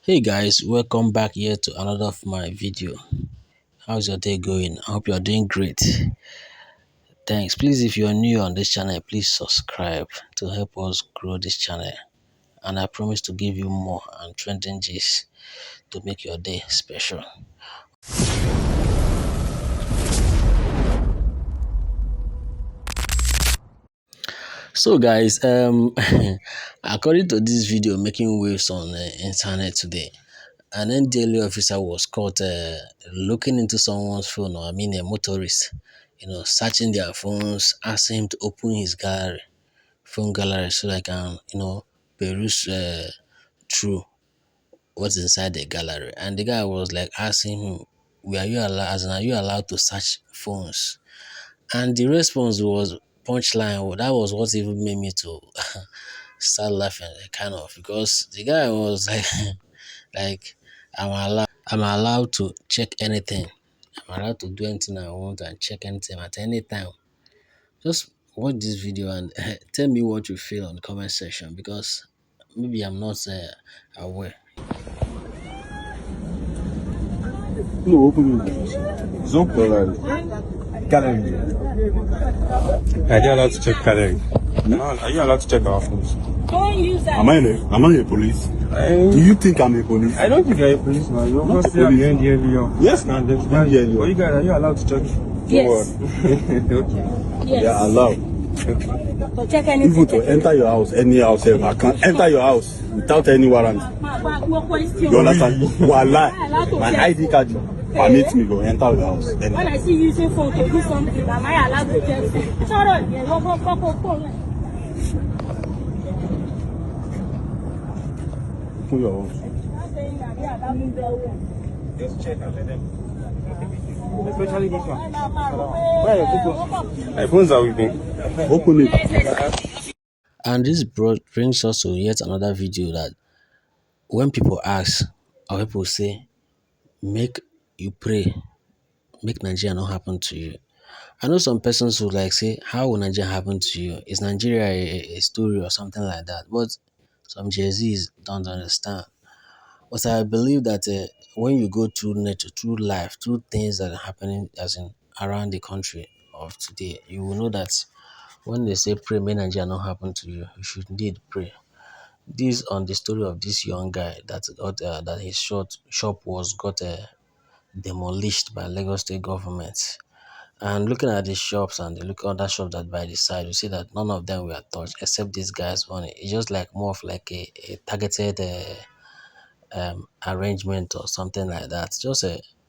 Hey guys, welcome back here to another of my video. How's your day going? I hope you're doing great. Thanks. Please, if you're new on this channel, please subscribe to help us grow this channel. And I promise to give you more and trending gist to make your day special. So guys, according to this video making waves on internet today, an NDLEA officer was caught looking into someone's phone, or I mean a motorist, searching their phones, asking him to open his phone gallery so I can, peruse through what's inside the gallery. And the guy was like asking him, are you allowed to search phones? And the response was punchline. Well, that was what even made me to start laughing, kind of, because the guy was like, like, I'm allowed to check anything. I'm allowed to do anything I want and check anything at any time. Just watch this video and tell me what you feel on the comment section, because maybe I'm not aware. No, open it. Zone gallery. Are you allowed to check gallery? No. Are you allowed to check our phones? Don't use that. Am I a police? Do you think I'm a police? I don't think you're a police, man. You're not a police. NDLEA. Yes, man. NDLEA. But you guys, are you allowed to check? Yes. Okay. Yes. Yeah, allowed. Okay. Check anything. Even to enter your house, any house, I can enter your house without any warrant. You understand? Wallah, my ID card permits me to enter your house. When I see you using phone to do something, am I allowed to check? Shut up. Open your house. Just check and let them. Especially this one. Where are your my phones are with me. Open it. And this brings us to yet another video that when people ask, or people say, make you pray, make Nigeria not happen to you. I know some persons who like say, how will Nigeria happen to you? Is Nigeria a story or something like that? But some Jay-Z's don't understand. But I believe that when you go through nature, through life, through things that are happening as in around the country of today, you will know that when they say pray, may Nigeria not happen to you, you should indeed pray. This on the story of this young guy that got that his shop was got demolished by Lagos State government. And looking at the shops and the look at other shops that by the side, you see that none of them were touched except this guy's one. It's just like more of like a targeted arrangement or something like that. Just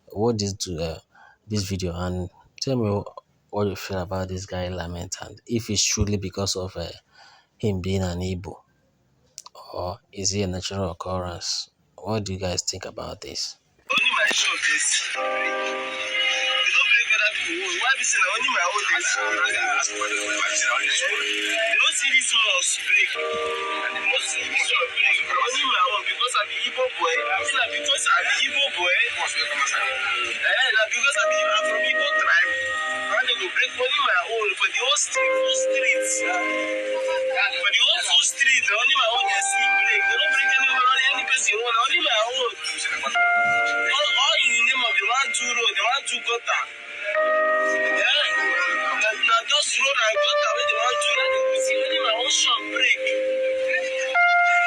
what this to this video and tell me what you feel about this guy lament, and if it's truly because of him being an Igbo, or is it a natural occurrence? What do you guys think about this? Only my shop is. You don't believe other people. Why be saying only my own is? You don't see this mouse break. And the most see this one break. Only my own because I'm the Igbo boy. I mean, because I'm the Igbo boy. Because I'm from Igbo tribe. And they go break only my own for the whole streets. For the whole full street, only my own is break. They don't break any person own. Only my own. All in the name of the 1-2 road, the 1-2 gutter. Yeah, now just road and gutter where the 1-2, that you see only my own shop break.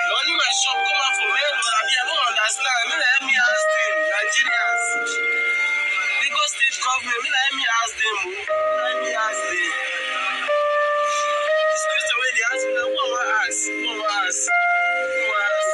Only my shop come out from where I don't understand. I mean, let me ask them, Nigerians. Lagos State government, let me ask them. Let me ask them. This question where they ask me, who am I ask? Who am I ask? Who am I ask?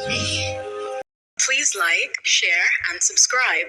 Please like, share, and subscribe.